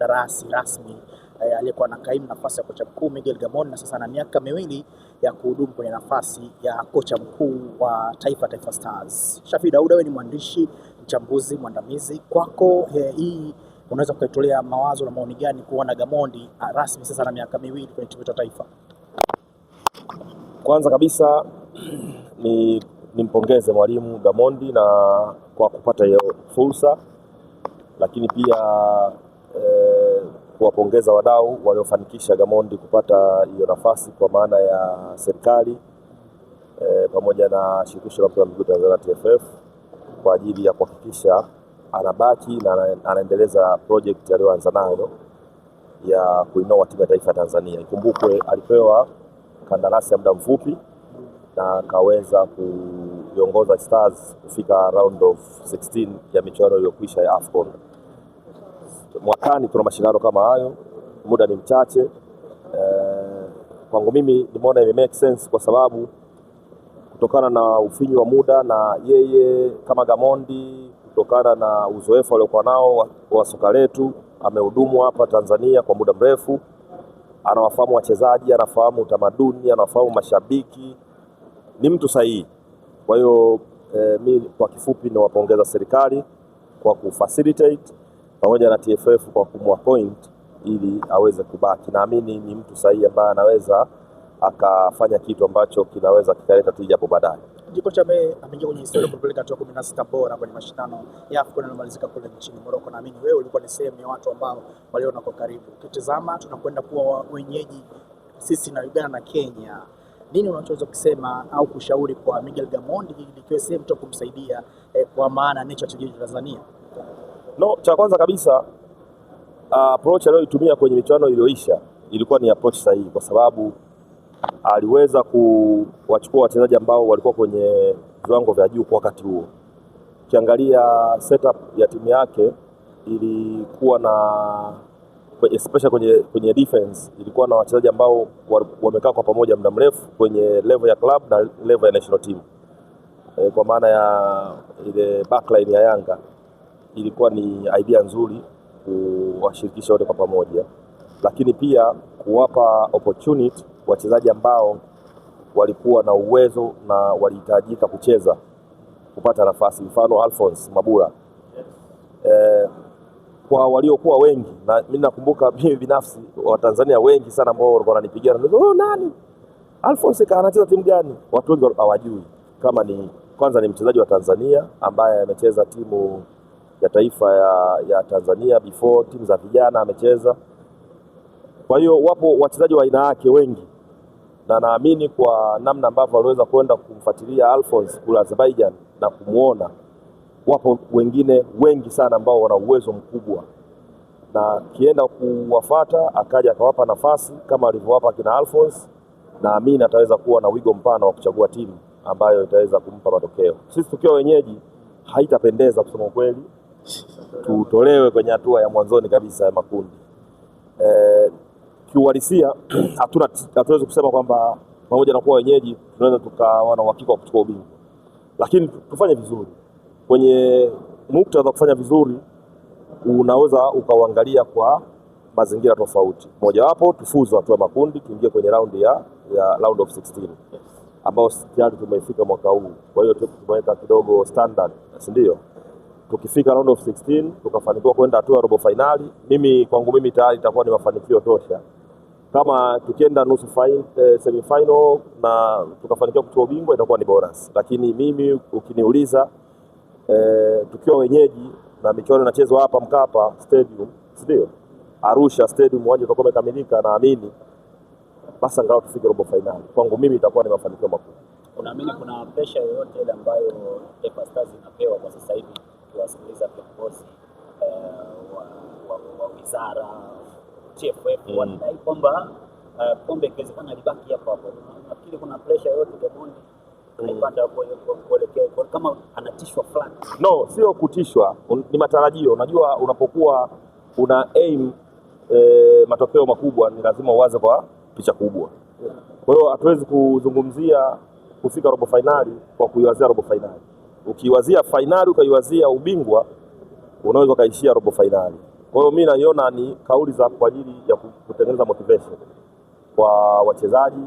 mkandarasi rasmi aliyekuwa anakaimu nafasi ya kocha mkuu Miguel Gamondi, na sasa ana miaka miwili ya kuhudumu kwenye nafasi ya kocha mkuu wa Taifa Stars. Shafii Dauda, wewe ni mwandishi, mchambuzi mwandamizi, kwako hii unaweza kuitolea mawazo na maoni gani kuona Gamondi rasmi sasa na miaka miwili kwenye timu ya taifa? Kwanza kabisa nimpongeze mwalimu Gamondi na kwa kupata hiyo fursa, lakini pia kuwapongeza wadau waliofanikisha Gamondi kupata hiyo nafasi, kwa maana ya serikali pamoja na shirikisho la mpira wa miguu Tanzania TFF, kwa ajili ya kuhakikisha anabaki na anaendeleza project aliyoanza nayo ya kuinua timu ya taifa ya Tanzania. Ikumbukwe alipewa kandarasi ya muda mfupi na akaweza kuiongoza Stars kufika round of 16 ya michuano iliyokwisha ya AFCON. Mwakani tuna mashindano kama hayo, muda ni mchache. Kwangu mimi nimeona ime make sense, kwa sababu kutokana na ufinyu wa muda na yeye kama Gamondi, kutokana na uzoefu aliokuwa nao wa soka letu, amehudumu hapa Tanzania kwa muda mrefu, anawafahamu wachezaji, anafahamu utamaduni, anafahamu mashabiki, ni mtu sahihi. Kwa hiyo mimi kwa kifupi nawapongeza serikali kwa kufacilitate pamoja na TFF kwa kumappoint ili aweze kubaki. Naamini ni mtu sahihi ambaye anaweza akafanya kitu ambacho kinaweza kikaleta tija hapo baadaye. Kocha ameingia kwenye historia kupeleka hatua 16 bora kwenye mashindano ya AFCON yanayomalizika kule nchini Morocco. Naamini wewe ulikuwa ni sehemu ya watu ambao waliona kwa karibu. Ukitazama tunakwenda kuwa wenyeji sisi na Uganda na Kenya. Nini unachoweza kusema au kushauri kwa Miguel Gamondi ikiwa sehemu tu kumsaidia kwa maana nature ya Tanzania? No, cha kwanza kabisa approach aliyoitumia kwenye michuano iliyoisha ilikuwa ni approach sahihi, kwa sababu aliweza kuwachukua wachezaji ambao walikuwa kwenye viwango vya juu kwa wakati huo. Ukiangalia setup ya timu yake ilikuwa na especially kwenye defense, ilikuwa na wachezaji ambao wamekaa kwa pamoja muda mrefu kwenye level ya club na level ya national team. Kwa maana ya ile backline ya Yanga ilikuwa ni idea nzuri kuwashirikisha wote kwa pamoja, lakini pia kuwapa opportunity wachezaji ambao walikuwa na uwezo na walihitajika kucheza kupata nafasi, mfano Alphonse Mabula. Kwa waliokuwa wengi, na mimi nakumbuka mimi binafsi wa Tanzania wengi sana ambao walikuwa wananipigia, nani Alphonse anacheza timu gani? Watu wengi hawajui kama ni kwanza ni mchezaji wa Tanzania ambaye amecheza timu ya taifa ya Tanzania before, timu za vijana amecheza. Kwa hiyo wapo wachezaji wa aina yake wengi, na naamini kwa namna ambavyo waliweza kwenda kumfuatilia Alphonse kule Azerbaijan na kumuona, wapo wengine wengi sana ambao wana uwezo mkubwa, na kienda kuwafuata akaja akawapa nafasi kama alivyowapa kina Alphonse, naamini ataweza kuwa na wigo mpana wa kuchagua timu ambayo itaweza kumpa matokeo. Sisi tukiwa wenyeji haitapendeza kusema kweli tutolewe kwenye hatua ya mwanzoni kabisa ya makundi. Kiuhalisia hatuwezi kusema kwamba pamoja na kuwa wenyeji tunaweza tukawa na uhakika wa kuchukua ubingwa, lakini tufanye vizuri. Kwenye muktadha wa kufanya vizuri unaweza ukauangalia kwa mazingira tofauti. Mojawapo tufuzu hatua makundi, tuingie kwenye round of 16 ambao tayari tumefika mwaka huu. Kwa hiyo tumeweka kidogo standard, si ndio? Tukifika round of 16 tukafanikiwa kwenda hatua ya robo finali, kwangu mimi tayari itakuwa ni mafanikio tosha. Kama tukienda nusu semi final na tukafanikiwa kuchukua ubingwa itakuwa ni bonus. Lakini mimi ukiniuliza tukiwa wenyeji na michuano inachezwa hapa Mkapa Stadium, ndio Arusha Stadium, uwanja utakuwa umekamilika, naamini basi angalau tufike robo finali, kwangu mimi itakuwa ni mafanikio makubwa. Unaamini kuna pressure yoyote ile ambayo Taifa Stars inapewa kwa sasa hivi kuwasikiliza viongozi wa wizara TFF wanadai kwamba pombe ikiwezekana libaki hapo? Nafikiri kuna pressure yoyote Gamondi anaipata kuelekea kama anatishwa fulani? No, sio kutishwa, ni matarajio. Unajua unapokuwa una aim matokeo makubwa ni lazima uwaze kwa picha kubwa. Kwa hiyo hatuwezi kuzungumzia kufika robo finali kwa kuiwazia robo finali. Ukiwazia finali ukaiwazia ubingwa unaweza kaishia robo finali. Kwa hiyo mimi naiona ni kauli za kwa ajili ya kutengeneza motivation kwa wachezaji,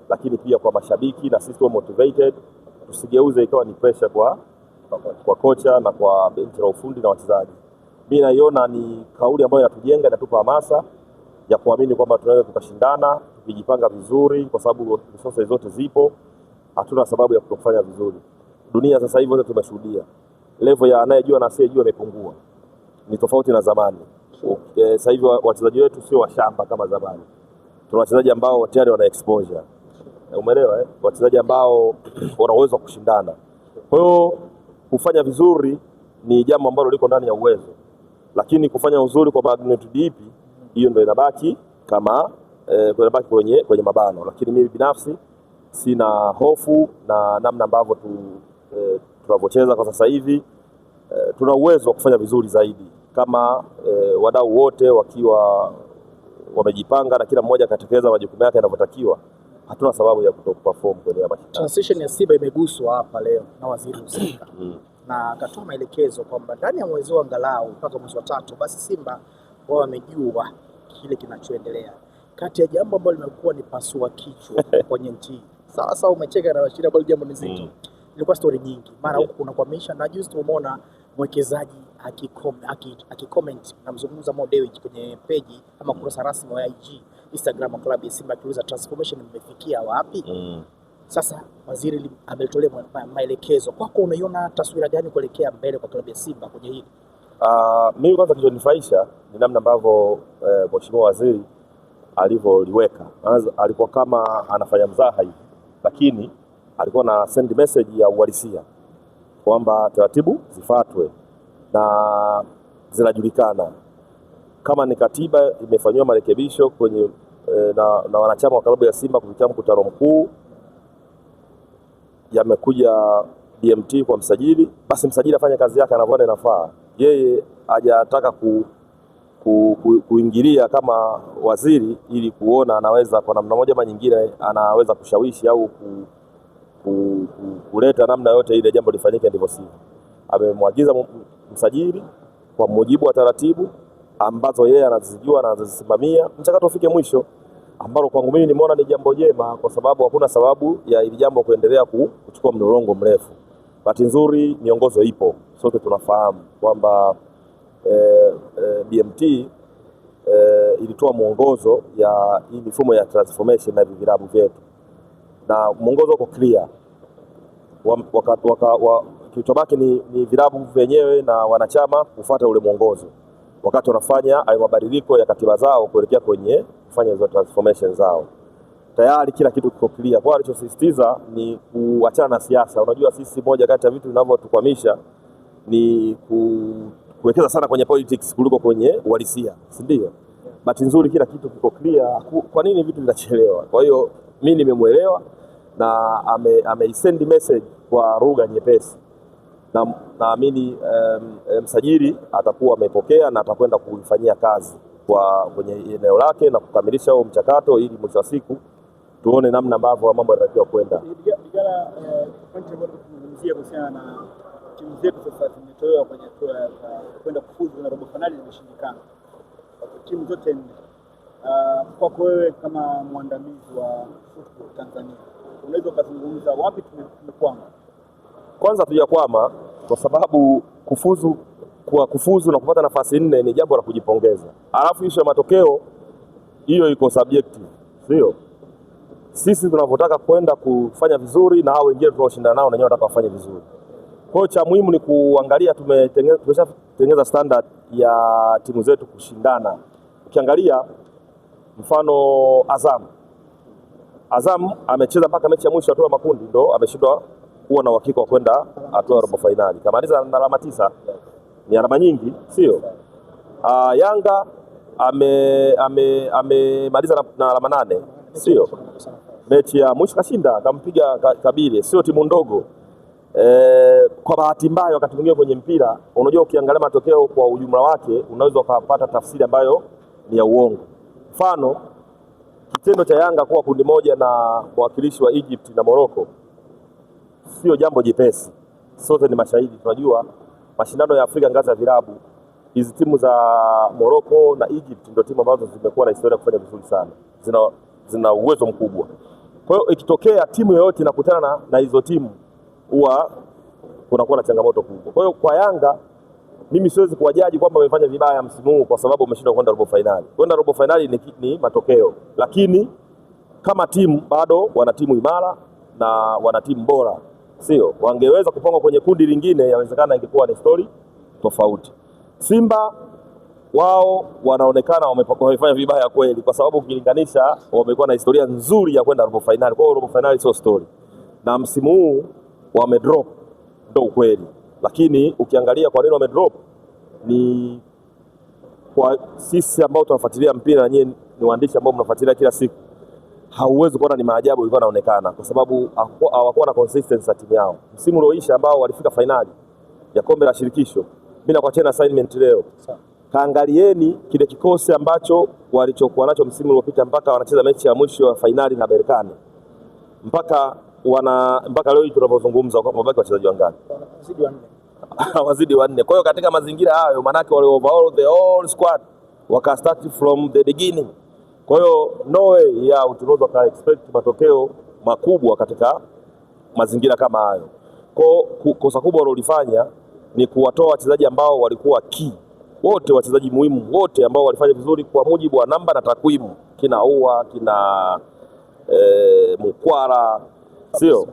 lakini pia kwa mashabiki, na sisi tuwe motivated, tusigeuze ikawa ni pressure kwa kocha na kwa benchi la ufundi na wachezaji. Mimi naiona ni kauli ambayo inatujenga, inatupa hamasa ya kuamini kwamba tunaweza tukashindana tukijipanga vizuri, kwa sababu resources zote zipo, hatuna sababu ya kutofanya vizuri. Dunia sasa hivi wote tumeshuhudia level ya anayejua na asiyejua imepungua, ni tofauti na zamani. Sasa hivi wachezaji wetu sio washamba kama zamani, tuna wachezaji ambao tayari wana exposure, umeelewa wachezaji ambao wana uwezo wa kushindana. Kwa hiyo kufanya vizuri ni jambo ambalo liko ndani ya uwezo, lakini kufanya uzuri kwa magnitude ipi, hiyo ndio inabaki kama inabaki kwenye mabano. Lakini mimi binafsi sina hofu na namna ambavyo tunavyocheza kwa sasa hivi. Tuna uwezo wa kufanya vizuri zaidi kama wadau wote wakiwa wamejipanga na kila mmoja akatekeleza majukumu yake yanavyotakiwa. Hatuna sababu ya kutoperform kwenye mashindano. Transition ya Simba imeguswa hapa leo na waziri husika na akatoa maelekezo kwamba ndani ya mwezi wa angalau mpaka mwezi wa 3 basi Simba wao wamejua kile kinachoendelea. Kati ya jambo ambalo limekuwa ni pasua kichwa kwenye nchi. Sasa umecheka na washirika bali jambo ni zito. Ilikuwa story nyingi. Mara huko kuna kwamisha, na juzi tumeona mwekezaji akicomment na mzungumza Mo Dewji kwenye page ama kurasa rasmi wa IG Instagram club ya Simba akiuliza transformation imefikia wapi? Sasa waziri ametolea maelekezo. Kwako unaiona taswira gani kuelekea mbele kwa klabu ya Simba kwenye hili? Mimi kwanza kilichonifaisha ni namna ambavyo mheshimiwa waziri alivyoliweka. Alikuwa kama anafanya mzaha hivi, lakini alikuwa na send message ya uhalisia kwamba taratibu zifuatwe na zinajulikana. Kama ni katiba imefanywa marekebisho kwenye na wanachama wa klabu ya Simba kupitia mkutano mkuu, yamekuja BMT kwa msajili, basi msajili afanye kazi yake anavyoona inafaa. Yeye hajataka kuingilia kama waziri ili kuona anaweza kwa namna moja ama nyingine anaweza kushawishi au kuleta namna yote ile jambo lifanyike ndivyo sivyo. Amemwagiza msajili kwa mujibu wa taratibu ambazo yeye anazijua na anazisimamia, mchakato ufike mwisho, ambalo kwangu mimi nimeona ni jambo jema, kwa sababu hakuna sababu ya hili jambo kuendelea kuchukua mlolongo mrefu. Bahati nzuri miongozo ipo, sote tunafahamu kwamba BMT ilitoa mwongozo ya hii mifumo ya transformation na vilabu vyetu, na mwongozo uko clear. Kilichobaki ni vilabu vyenyewe na wanachama kufuata ule mwongozo wakati wanafanya hayo mabadiliko ya katiba zao kuelekea kwenye kufanya hizo transformation zao. Tayari kila kitu kiko clear. Kwa alichosisitiza ni kuachana na siasa. Unajua sisi moja kati ya vitu vinavyotukwamisha ni kuwekeza sana kwenye politics kuliko kwenye uhalisia, si ndio? Bahati nzuri kila kitu kiko clear. Kwa nini vitu vinachelewa? Kwa hiyo mimi nimemuelewa na ameisend message kwa lugha nyepesi, na naamini msajili atakuwa amepokea na atakwenda kuifanyia kazi kwenye eneo lake na kukamilisha huo mchakato, ili mwisho wa siku tuone namna ambavyo mambo yanatakiwa kwenda. Digala, pointi ambayo tunazungumzia kuhusiana na timu zetu sasa zimetolewa kwenye hatua ya kwenda kufuzu na robo finali zimeshindikana. Timu zote nne. Kwako wewe kama mwandamizi wa football Tanzania, unaweza kuzungumza wapi tumekwama? Kwanza tujakwama kwa sababu kufuzu na kupata nafasi 4 ni jambo la kujipongeza. Alafu isho ya matokeo hiyo iko subjective, sio? Sisi tunavyotaka kwenda kufanya vizuri na hao wengine tunaoshindana nao na wenyewe wanataka wafanye vizuri. Kwa hiyo cha muhimu ni kuangalia tumeshatengeneza standard ya timu zetu kushindana. Ukiangalia mfano Azam amecheza mpaka mechi ya mwisho hatua makundi ndo ameshindwa kuwa na uhakika wa kwenda hatua robo finali. Kamaliza na alama 9. Ni alama nyingi, sio? Yanga amemaliza na alama 8, sio? Mechi ya mwisho kashinda, akampiga Kabile, sio timu ndogo. Kwa bahati mbaya wakati mwingine kwenye mpira, unajua ukiangalia matokeo kwa ujumla wake unaweza ukapata tafsiri ambayo ni ya uongo. Mfano, kitendo cha Yanga kuwa kundi moja na mwakilishi wa Egypt na Morocco sio jambo jepesi. Sote ni mashahidi, tunajua mashindano ya Afrika ngazi ya vilabu hizi timu za Morocco na Egypt ndio timu ambazo zimekuwa na historia kufanya vizuri sana, zina uwezo mkubwa. Kwa hiyo ikitokea timu yoyote inakutana na hizo timu huwa kunakuwa na changamoto kubwa. Kwa hiyo kwa Yanga mimi siwezi kuwajaji kwamba wamefanya vibaya msimu huu kwa sababu wameshindwa kwenda robo finali. Kwenda robo finali ni matokeo, lakini kama timu bado wana timu imara na wana timu bora, sio? Wangeweza kupangwa kwenye kundi lingine, yawezekana ingekuwa ni story tofauti. Simba wao wanaonekana wamefanya vibaya kweli, kwa sababu ukilinganisha wamekuwa na historia nzuri ya kwenda robo finali. Kwa hiyo robo finali sio story, na msimu huu wamedrop, ndio kweli. Lakini ukiangalia kwa nini wamedrop, ni kwa sisi ambao tunafuatilia mpira na nyinyi ni waandishi ambao mnafuatilia kila siku, hauwezi kuona ni maajabu ilikuwa inaonekana, kwa sababu hawakuwa na consistency ya timu yao. Msimu ulioisha ambao walifika finali ya kombe la shirikisho, bila kuachana assignment leo, kaangalieni kile kikosi ambacho walichokuwa nacho msimu uliopita mpaka wanacheza mechi ya mwisho ya finali na Berkane, mpaka leo tunapozungumza wabaki wachezaji wangapi? Wazidi wanne. Kwa hiyo katika mazingira hayo, manake wale overall the whole squad waka start from the beginning. Kwa hiyo no way ya tunaweza ka expect matokeo makubwa katika mazingira kama hayo. Kwa kosa kubwa walilofanya ni kuwatoa wachezaji ambao walikuwa key, wote wachezaji muhimu wote ambao walifanya vizuri kwa mujibu wa namba na takwimu, kina Ahoua, kina Mkwara, sio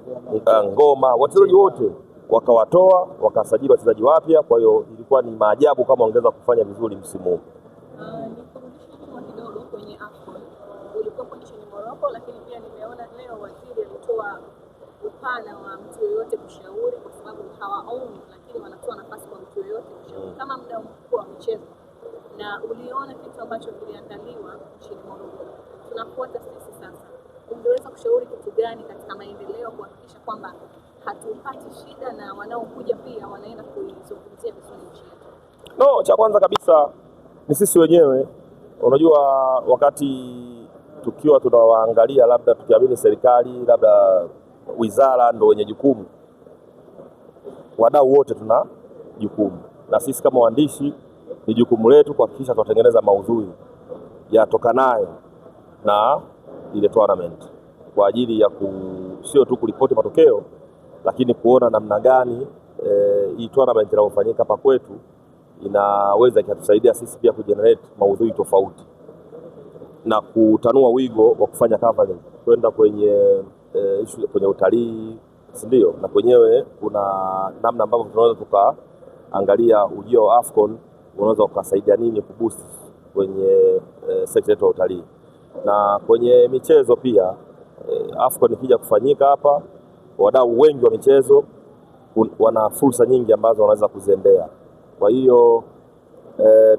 Ngoma, wachezaji wote wakawatoa, wakasajili wachezaji wapya. Kwa hiyo ilikuwa ni maajabu kama wangeweza kufanya vizuri msimu huu. Nikurudishe nyuma kidogo kwenye AFCON. Ulikuwa nchini Morocco, lakini pia nimeona leo waziri alitoa upana wa mtu yoyote kushauri, kwa sababu hawaoni, lakini wanatoa nafasi kwa mtu yoyote kushauri kama mdau mkubwa wa michezo. Na uliona kitu ambacho kiliandaliwa nchini Morocco. Tunafuata sisi sasa. Ungeweza kushauri kitu gani katika maendeleo kuhakikisha kwamba hatupati shida na wanaokuja pia wanaenda kuizungumzia vizuri nchi yetu? No, cha kwanza kabisa ni sisi wenyewe. Unajua, wakati tukiwa tunawaangalia, labda tukiamini serikali, labda wizara ndio wenye jukumu, wadau wote tuna jukumu, na sisi kama waandishi ni jukumu letu kuhakikisha tunatengeneza maudhui yatokanayo na ile tournament kwa ajili ya sio tu kuripoti matokeo, lakini kuona namna gani hii tournament inayofanyika hapa kwetu inaweza ikatusaidia sisi pia kugenerate maudhui tofauti na kutanua wigo wa kufanya coverage kwenda kwenye kwenye utalii, si ndio? Na kwenyewe kuna namna ambavyo tunaweza tukaangalia ujio wa AFCON unaweza ukasaidia nini kuboost kwenye sekta ya utalii. Na kwenye michezo pia AFCON ikija kufanyika hapa, wadau wengi wa michezo wana fursa nyingi ambazo wanaweza kuziendea. Kwa hiyo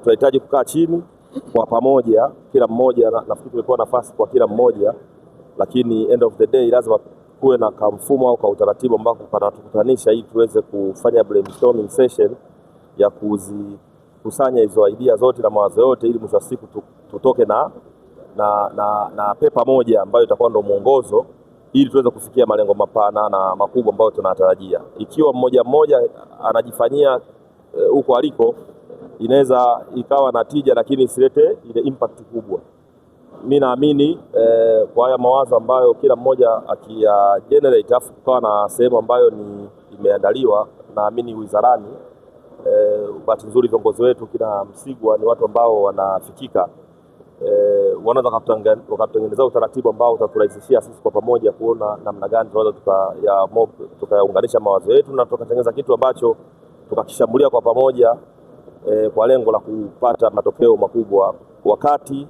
tunahitaji kukaa chini kwa pamoja, kila mmoja, nafikiri tulikuwa nafasi kwa kila mmoja, lakini end of the day lazima kuwe na mfumo au kwa utaratibu ambao panatukutanisha ili tuweze kufanya brainstorming session ya kuzikusanya hizo idea zote na mawazo yote, ili mwisho wa siku tutoke na pepa moja ambayo itakuwa ndio mwongozo, ili tuweze kufikia malengo mapana na makubwa ambayo tunatarajia. Ikiwa mmoja mmoja anajifanyia huko aliko, inaweza ikawa na tija lakini isilete ile impact kubwa. Mimi naamini kwa haya mawazo ambayo kila mmoja akia generate, afu kukawa na sehemu ambayo ni imeandaliwa, naamini wizarani, bahati nzuri viongozi wetu kina Msigwa ni watu ambao wanafikika, wanaweza wakatengeneza utaratibu ambao utaturahisishia sisi kwa pamoja kuona namna gani tunaweza tukayaunganisha mawazo yetu na tukatengeneza kitu ambacho tukakishambulia kwa pamoja kwa lengo la kupata matokeo makubwa wakati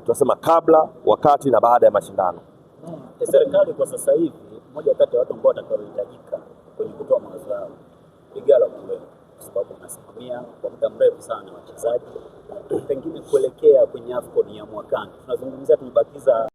tunasema kabla, wakati na baada ya mashindano. Serikali kwa sasa hivi, mmoja kati ya watu ambao watakaohitajika kwenye kutoa mawazo yao Igala kwa sababu anasimamia kwa muda mrefu sana wachezaji, pengine kuelekea kwenye AFCON ya mwakani. Tunazungumzia tumebakiza